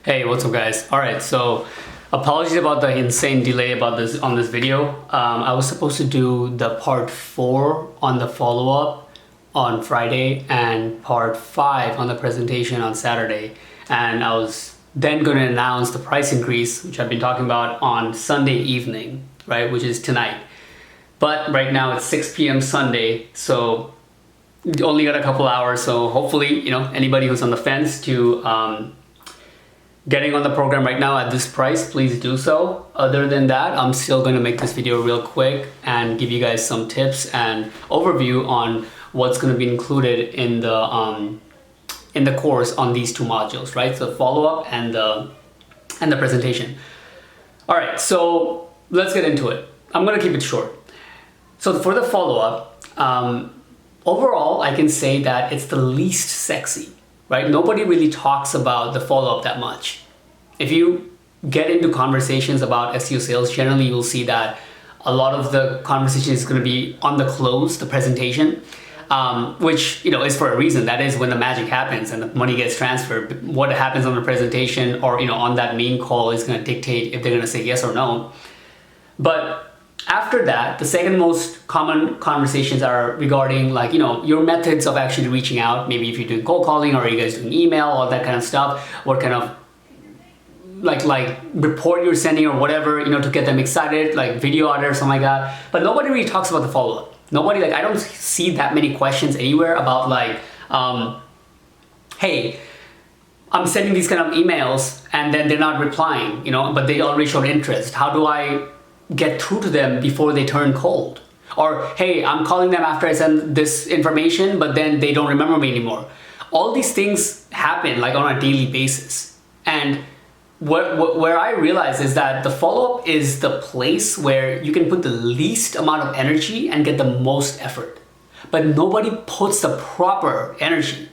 Hey, what's up guys? Alright, so apologies about the insane delay about this on this video. I was supposed to do the part 4 on the follow-up on Friday and part 5 on the presentation on Saturday. And I was then going to announce the price increase, which I've been talking about, on Sunday evening, right? Which is tonight. But right now it's 6 p.m. Sunday, so only got a couple hours. So hopefully, anybody who's on the fence to getting on the program right now at this price, please do so. Other than that, I'm still going to make this video real quick and give you guys some tips and overview on what's going to be included in the course on these two modules, right? So follow-up and the presentation. All right, so let's get into it. I'm going to keep it short. So for the follow-up, overall, I can say that it's the least sexy. Right? Nobody really talks about the follow-up that much. If you get into conversations about SEO sales, generally you'll see that a lot of the conversation is going to be on the close, the presentation, which is for a reason. That is when the magic happens and the money gets transferred. What happens on the presentation or on that main call is going to dictate if they're going to say yes or no. But after that, the second most common conversations are regarding your methods of actually reaching out. Maybe if you're doing cold calling or are you guys doing email, all that kind of stuff. What kind of like report you're sending or whatever, to get them excited, like video audit or something like that. But nobody really talks about the follow-up. Nobody, I don't see that many questions anywhere about hey, I'm sending these kind of emails and then they're not replying, but they already showed interest. How do I get through to them before they turn cold? Or hey, I'm calling them after I send this information, but then they don't remember me anymore. All these things happen on a daily basis. And where I realize is that the follow-up is the place where you can put the least amount of energy and get the most effort. But nobody puts the proper energy,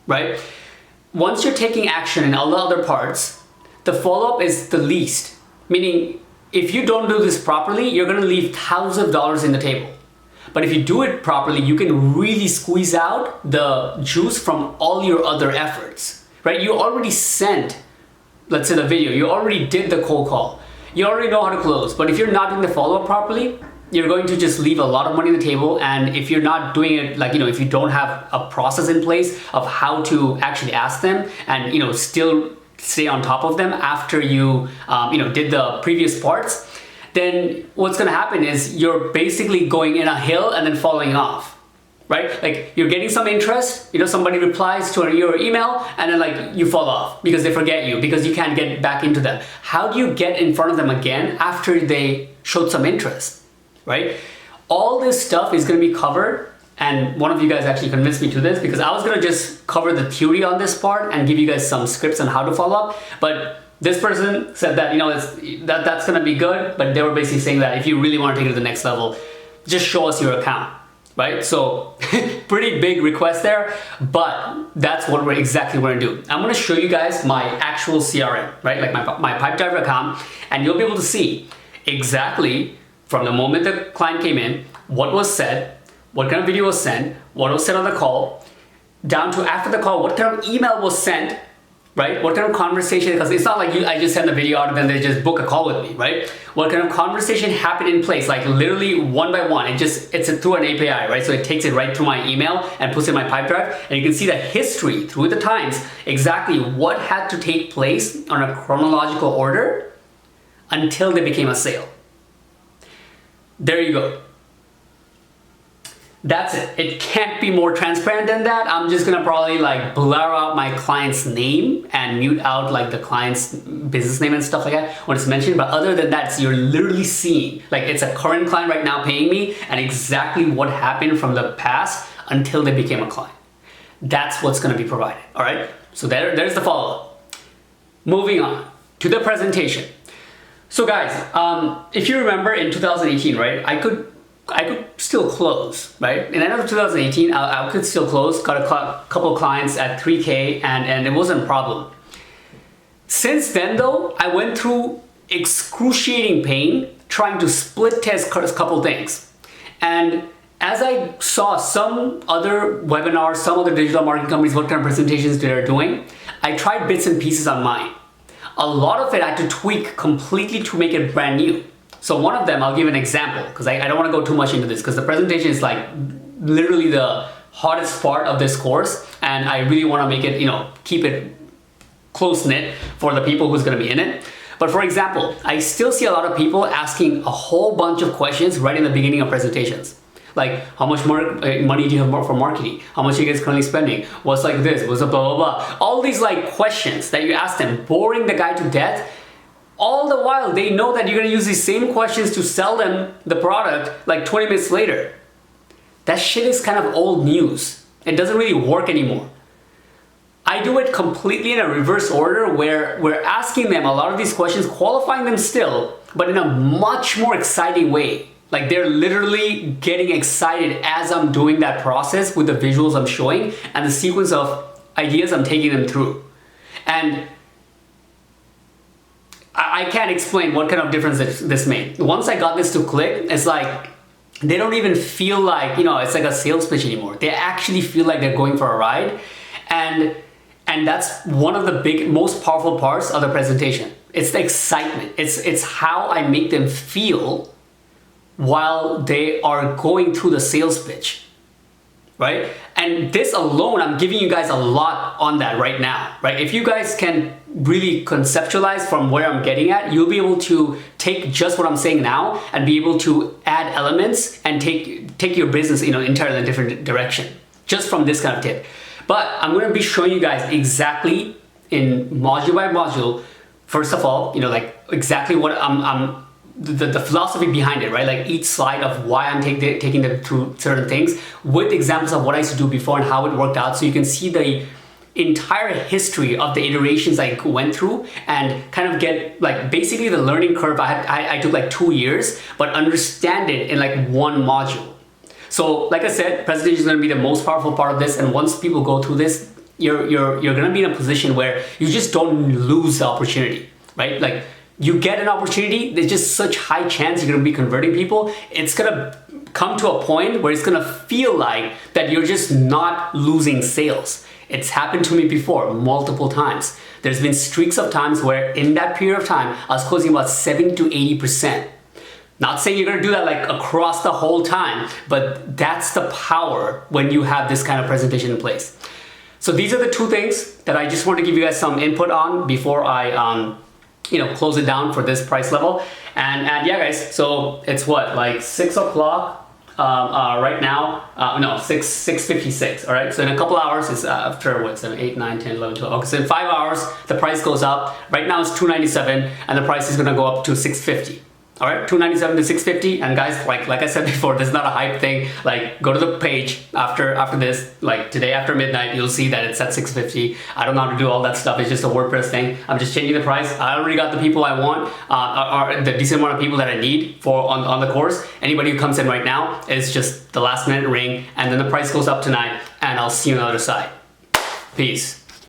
right? Once you're taking action in all the other parts, the follow-up is the least. Meaning, if you don't do this properly, you're going to leave thousands of dollars in the table. But if you do it properly, you can really squeeze out the juice from all your other efforts, right? You already sent, let's say, the video. You already did the cold call. You already know how to close. But if you're not doing the follow-up properly, you're going to just leave a lot of money on the table. And if you're not doing it, if you don't have a process in place of how to actually ask them and, still stay on top of them after you did the previous parts, then what's going to happen is you're basically going in a hill and then falling off, right? Like you're getting some interest, somebody replies to your email and then you fall off because they forget you, because you can't get back into them. How do you get in front of them again after they showed some interest, right? All this stuff is going to be covered. And one of you guys actually convinced me to this, because I was going to just cover the theory on this part and give you guys some scripts on how to follow up. But this person said that, that's going to be good. But they were basically saying that if you really want to take it to the next level, just show us your account, right? So pretty big request there, but that's what we're exactly going to do. I'm going to show you guys my actual CRM, right? Like my Pipedriver account, and you'll be able to see exactly from the moment the client came in, what was said, what kind of video was sent, what was said on the call, down to after the call, what kind of email was sent, right? What kind of conversation, because it's not like I just send the video out and then they just book a call with me, right? What kind of conversation happened in place, literally one by one. It's through an API, right? So it takes it right through my email and puts it in my Pipedrive, and you can see the history through the times, exactly what had to take place on a chronological order until they became a sale. There you go. That's it. It can't be more transparent than that. I'm just gonna probably blur out my client's name and mute out the client's business name and stuff like that when it's mentioned. But other than that, you're literally seeing it's a current client right now paying me and exactly what happened from the past until they became a client. That's what's gonna be provided. All right. So there's the follow-up. Moving on to the presentation. So guys, if you remember in 2018, right, I could still close, right? In the end of 2018, I could still close, got a couple of clients at 3K and it wasn't a problem. Since then though, I went through excruciating pain trying to split test a couple things. And as I saw some other webinars, some other digital marketing companies, what kind of presentations they're doing, I tried bits and pieces on mine. a lot of it I had to tweak completely to make it brand new. So one of them, I'll give an example, because I don't want to go too much into this, because the presentation is like literally the hardest part of this course, and I really want to make it, keep it close-knit for the people who's going to be in it. But for example, I still see a lot of people asking a whole bunch of questions right in the beginning of presentations. Like, how much more money do you have for marketing? How much are you guys currently spending? What's like this? What's a blah, blah, blah? All these like questions that you ask them, boring the guy to death. All the while, they know that you're gonna use these same questions to sell them the product like 20 minutes later. That shit is kind of old news. It doesn't really work anymore. I do it completely in a reverse order where we're asking them a lot of these questions, qualifying them still, but in a much more exciting way. Like they're literally getting excited as I'm doing that process with the visuals I'm showing and the sequence of ideas I'm taking them through. And I can't explain what kind of difference this made. Once I got this to click, it's like they don't even feel like, it's like a sales pitch anymore. They actually feel like they're going for a ride. And that's one of the most powerful parts of the presentation. It's the excitement. It's how I make them feel while they are going through the sales pitch, right? And this alone, I'm giving you guys a lot on that right now, right? If you guys can really conceptualize from where I'm getting at, you'll be able to take just what I'm saying now and be able to add elements and take your business in an entirely different direction, just from this kind of tip. But I'm going to be showing you guys exactly in module by module, first of all, like exactly what the philosophy behind it, right? Like each slide of why I'm taking them through certain things with examples of what I used to do before and how it worked out. So you can see the entire history of the iterations I went through and kind of get like basically the learning curve. I took like 2 years, but understand it in like one module. So like I said, presentation is going to be the most powerful part of this. And once people go through this, you're going to be in a position where you just don't lose the opportunity, right? Like you get an opportunity, there's just such high chance you're going to be converting people. It's going to come to a point where it's going to feel like that you're just not losing sales. It's happened to me before multiple times. There's been streaks of times where in that period of time, I was closing about 70 to 80%. Not saying you're gonna do that like across the whole time, but that's the power when you have this kind of presentation in place. So these are the two things that I just want to give you guys some input on before I close it down for this price level. And yeah guys, so it's what, like 6 o'clock right now, no, 6:56, all right? So in a couple hours, it's after what, 7, 8, 9, 10, 11, 12, okay, so in 5 hours, the price goes up. Right now it's $297 and the price is gonna go up to $650. All right, $297 to $650, and guys, like I said before, this is not a hype thing. Like, go to the page after this, like today after midnight, you'll see that it's at $650. I don't know how to do all that stuff. It's just a WordPress thing. I'm just changing the price. I already got the people I want, or the decent amount of people that I need for on the course. Anybody who comes in right now is just the last minute ring, and then the price goes up tonight, and I'll see you on the other side. Peace.